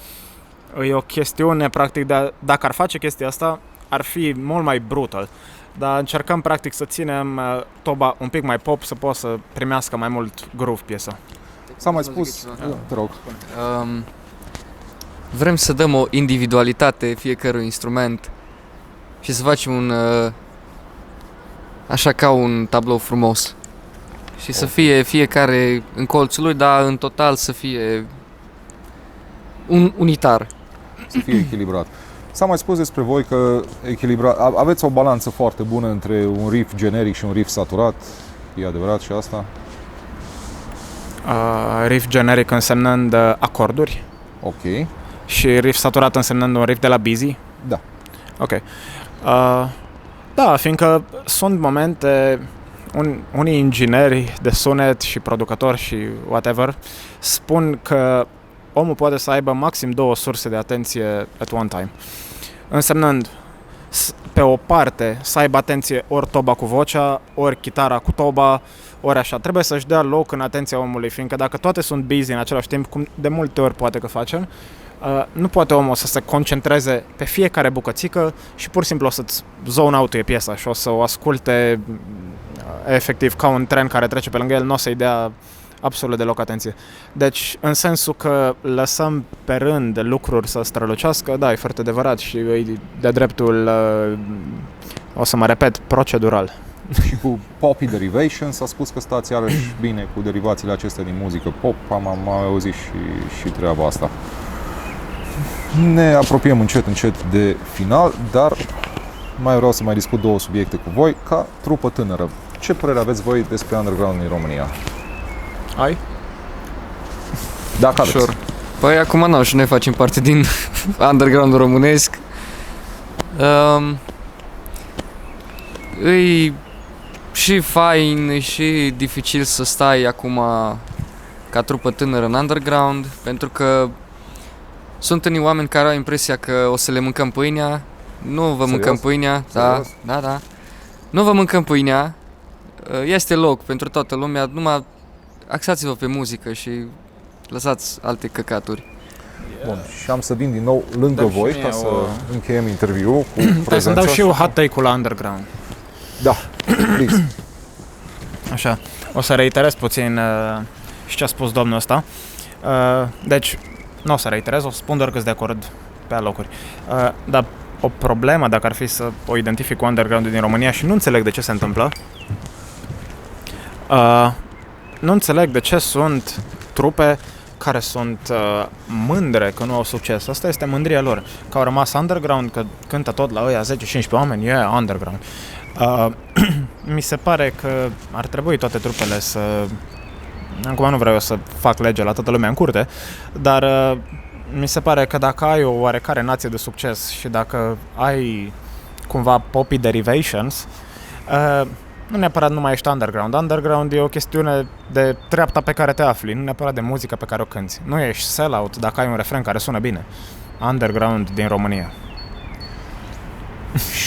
E o chestiune, practic, dacă ar face chestia asta, ar fi mult mai brutal. Dar încercăm, practic, să ținem toba un pic mai pop, să poată să primească mai mult groove piesa. S-a mai spus, te rog. Vrem să dăm o individualitate fiecărui instrument și să facem așa ca un tablou frumos. Și să fie fiecare în colțul lui, dar în total să fie unitar. Să fie echilibrat. S-a mai spus despre voi că aveți o balanță foarte bună între un riff generic și un riff saturat. E adevărat și asta? Riff generic însemnând acorduri. Ok. Și riff saturat însemnând un riff de la Busy? Da. Ok. Da, fiindcă sunt momente, unii ingineri de sunet și producători și whatever spun că omul poate să aibă maxim 2 surse de atenție at one time. Însemnând, pe o parte, să aibă atenție ori toba cu vocea, ori chitara cu toba, ori așa. Trebuie să-și dea loc în atenția omului, fiindcă dacă toate sunt busy în același timp, cum de multe ori poate că facem, nu poate omul să se concentreze pe fiecare bucățică și pur și simplu o să-ți zone out-uie piesa și o să o asculte efectiv ca un tren care trece pe lângă el, nu o să-i dea absolut deloc atenție. Deci, în sensul că lăsăm pe rând lucruri să strălucească, da, e foarte adevărat și e de dreptul, o să mă repet, procedural. Și cu Poppy Derivations a spus că stați iarăși bine cu derivațiile acestea din muzică pop, am auzit și treaba asta. Ne apropiem încet de final, dar mai vreau să mai discut 2 subiecte cu voi. Ca trupă tânără, ce părere aveți voi despre underground în România? Ai? Dacă aveți. Sure. Păi acum nu, și noi facem parte din underground românesc. E și fain și dificil să stai acum ca trupă tânără în underground, pentru că sunt unii oameni care au impresia că o să le mâncăm pâinea. Nu vă mâncăm pâinea, da. Nu vă mâncăm pâinea. Este loc pentru toată lumea, numai axați-vă pe muzică și lăsați alte căcaturi. Bun, și am să vin din nou lângă voi ca să încheiem interviul cu prezența. Trebuie să-mi dau și eu hot take-ul la underground. Da, please. Așa, o să reiterez puțin și ce a spus domnul ăsta. Deci, nu o să reiterez, o să spun doar că sunt de acord pe alocuri. Dar o problemă, dacă ar fi să o identific cu underground din România și nu înțeleg de ce se întâmplă, nu înțeleg de ce sunt trupe care sunt mândre că nu au succes. Asta este mândria lor. Că au rămas underground, că cântă tot la ăia 10-15 oameni, e underground. Mi se pare că ar trebui toate trupele să... Acum nu vreau să fac lege la toată lumea în curte, dar mi se pare că dacă ai o oarecare nație de succes și dacă ai cumva Poppy Derivations, nu neapărat nu mai ești underground. Underground e o chestiune de treapta pe care te afli, nu neapărat de muzica pe care o cânti. Nu ești sell-out dacă ai un refren care sună bine. Underground din România.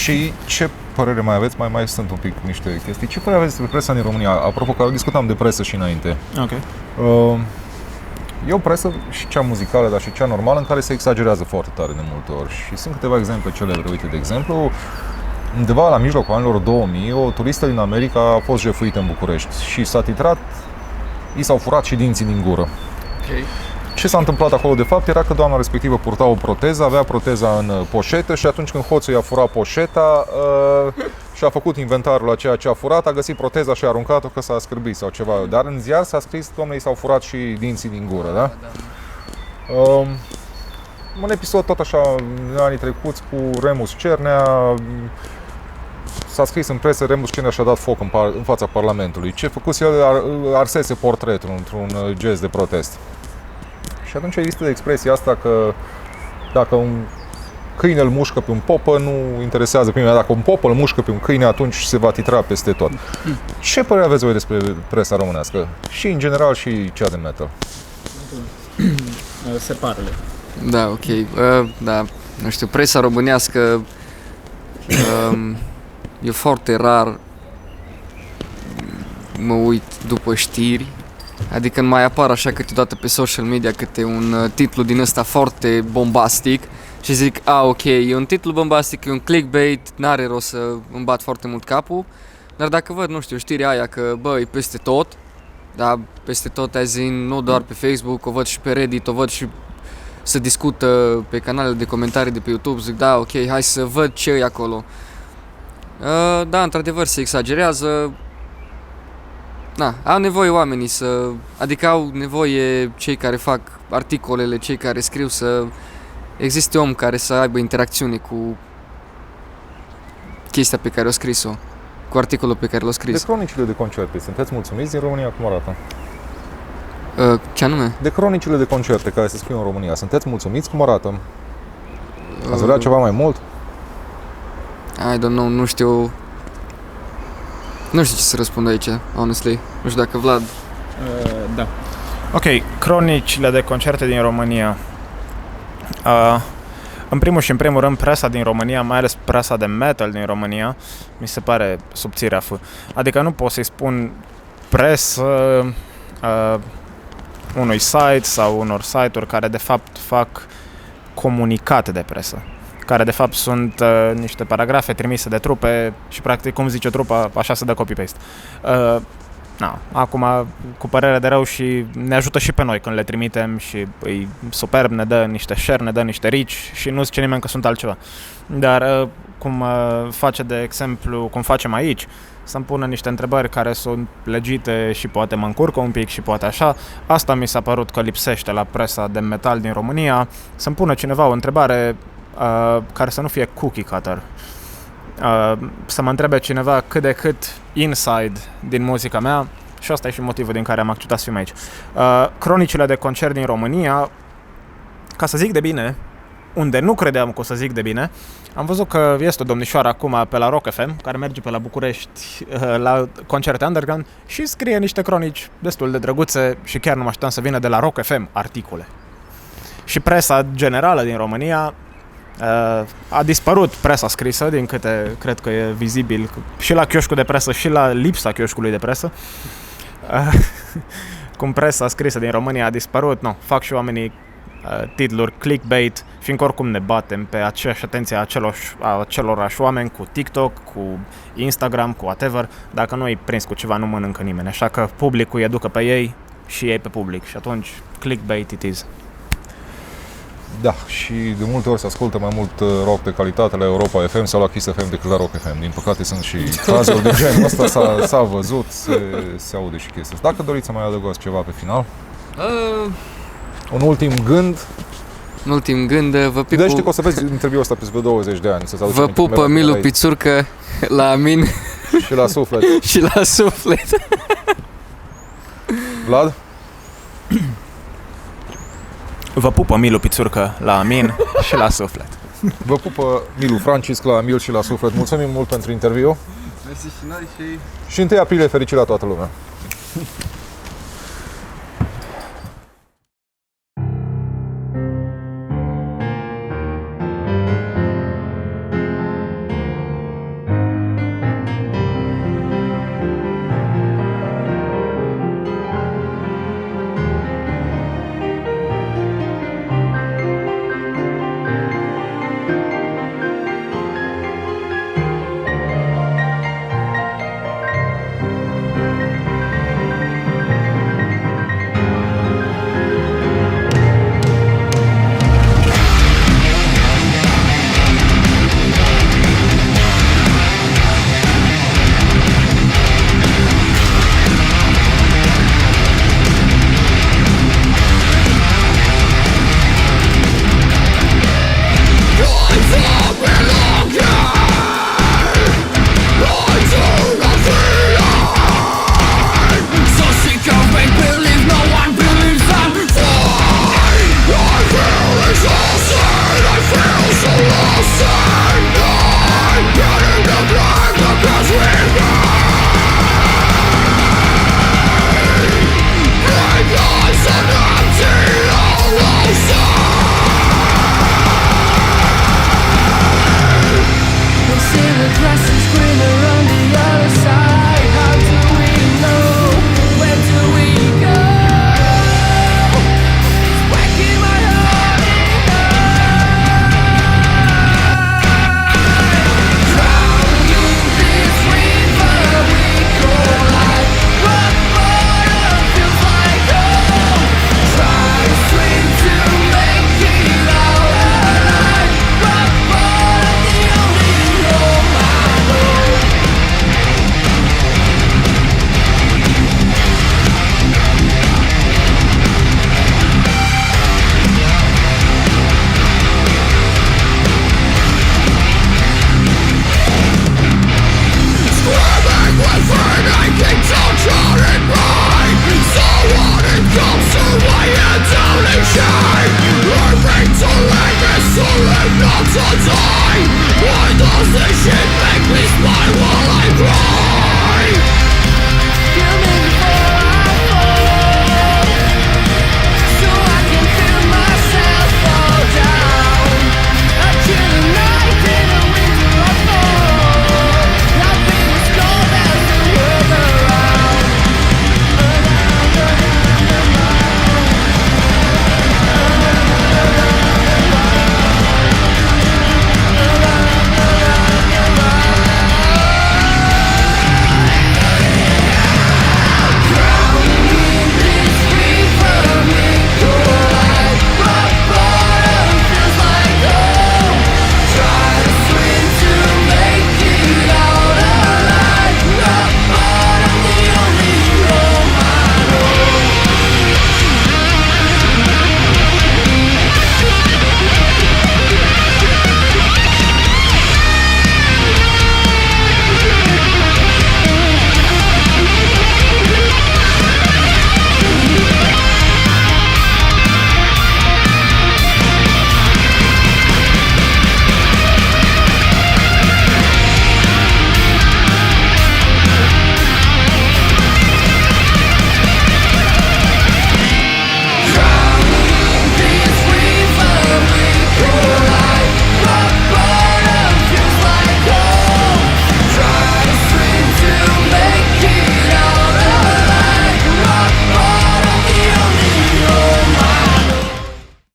Și ce părere mai aveți? Mai sunt un pic niște chestii. Ce părere aveți despre presa din România? Apropo că discutam de presă și înainte. Ok. E o presă și cea muzicală, dar și cea normală, în care se exagerează foarte tare de multe ori. Și sunt câteva exemple celebre. Uite, de exemplu, undeva la mijlocul anilor 2000, o turistă din America a fost jefuită în București și s-a titrat i s-au furat și dinții din gură. Okay. Ce s-a întâmplat acolo de fapt era că doamna respectivă purta o proteză, avea proteza în poșetă și atunci când hoțul i-a furat poșeta și a făcut inventarul la ceea ce a furat, a găsit proteza și a aruncat-o că s-a scârbit sau ceva. Dar în ziar s-a scris, doamne, i s-au furat și dinții din gură, da? Un episod tot așa în anii trecuți cu Remus Cernea. S-a scris în presă, Remus Cernea și-a dat foc în fața Parlamentului. Ce făcuse el? Arsese portretul într-un gest de protest. Și atunci există expresia asta că dacă un câine îl mușcă pe un popă, nu interesează pe mine. Dacă un popă îl mușcă pe un câine, atunci se va titra peste tot. Ce părere aveți voi despre presa românească? Și în general și cea de metal? Separele. Da, ok. Da, nu știu, presa românească e foarte rar mă uit după știri. Adică mai apar așa câteodată pe social media câte un titlu din ăsta foarte bombastic și zic, ok, e un titlu bombastic, e un clickbait, n-are rost să îmi bat foarte mult capul. Dar dacă văd, nu știu, știrea aia că, bă, e peste tot, da, peste tot, azi nu doar pe Facebook, o văd și pe Reddit, o văd și să discută pe canalele de comentarii de pe YouTube, zic, da, ok, hai să văd ce e acolo. Da, într-adevăr, se exagerează. Na, au nevoie oamenii adică au nevoie cei care fac articolele, cei care scriu să existe om care să aibă interacțiune cu chestia pe care o scris-o, cu articolul pe care l-a scris. De cronicile de concerte, sunteți mulțumiți din România? Cum arată? Ce anume? De cronicile de concerte care se scriu în România. Sunteți mulțumiți cum arată? Ați vrea ceva mai mult? I don't know, nu știu. Nu știu ce să răspund aici, honestly. Nu știu dacă Vlad. Da. Ok, cronicile de concerte din România. În primul și în primul rând, presa din România, mai ales presa de metal din România, mi se pare subțirea F. Adică nu pot să-i spun presă unui site sau unor site-uri care de fapt fac comunicate de presă, care de fapt sunt niște paragrafe trimise de trupe și practic cum zice trupa, așa se dă copy-paste. Acum, cu părere de rău, și ne ajută și pe noi când le trimitem și îi superb, ne dă niște share, ne dă niște reach și nu zice nimeni că sunt altceva. Dar cum face, de exemplu, cum facem aici, să-mi pună niște întrebări care sunt legite și poate mă încurcă un pic și poate așa. Asta mi s-a părut că lipsește la presa de metal din România, să-mi pună cineva o întrebare care să nu fie cookie cutter. Să mă întrebe cineva cât de cât inside din muzica mea și asta e și motivul din care am acceptat să fim aici. Cronicile de concert din România, ca să zic de bine, unde nu credeam că o să zic de bine, am văzut că este o domnișoară acum pe la Rock FM, care merge pe la București la concerte underground și scrie niște cronici destul de drăguțe și chiar nu mă așteptam să vină de la Rock FM articole. Și presa generală din România, a dispărut presa scrisă, din câte cred că e vizibil și la chioșcul de presă și la lipsa chioșcului de presă. Cum presa scrisă din România a dispărut, fac și oamenii titluri clickbait, fiindcă oricum ne batem pe aceeași atenție a acelorași oameni cu TikTok, cu Instagram, cu whatever. Dacă nu îi prins cu ceva, nu mănâncă nimeni, așa că publicul îi educă pe ei și ei pe public și atunci clickbait it is. Da, și de multe ori se ascultă mai mult rock de calitate la Europa FM sau la Kiss FM decât la Rock FM. Din păcate sunt și cazuri de genul ăsta, s-a văzut, se aude și chestia asta. Dacă doriți să mai adăugați ceva pe final? Un ultim gând? Un ultim gând, vă pipu... Deci știi că o să vezi interviul ăsta peste 20 de ani. Vă pupă Milu Pițurcă la Amin. Și la suflet. Și la suflet. Vlad? Vă pupă Milu Pițurcă la Amin și la suflet. Vă pupă Milu Francisc la Amil și la suflet. Mulțumim mult pentru interviu. Mersi și noi și... Și 1 aprilie fericit la toată lumea. Give me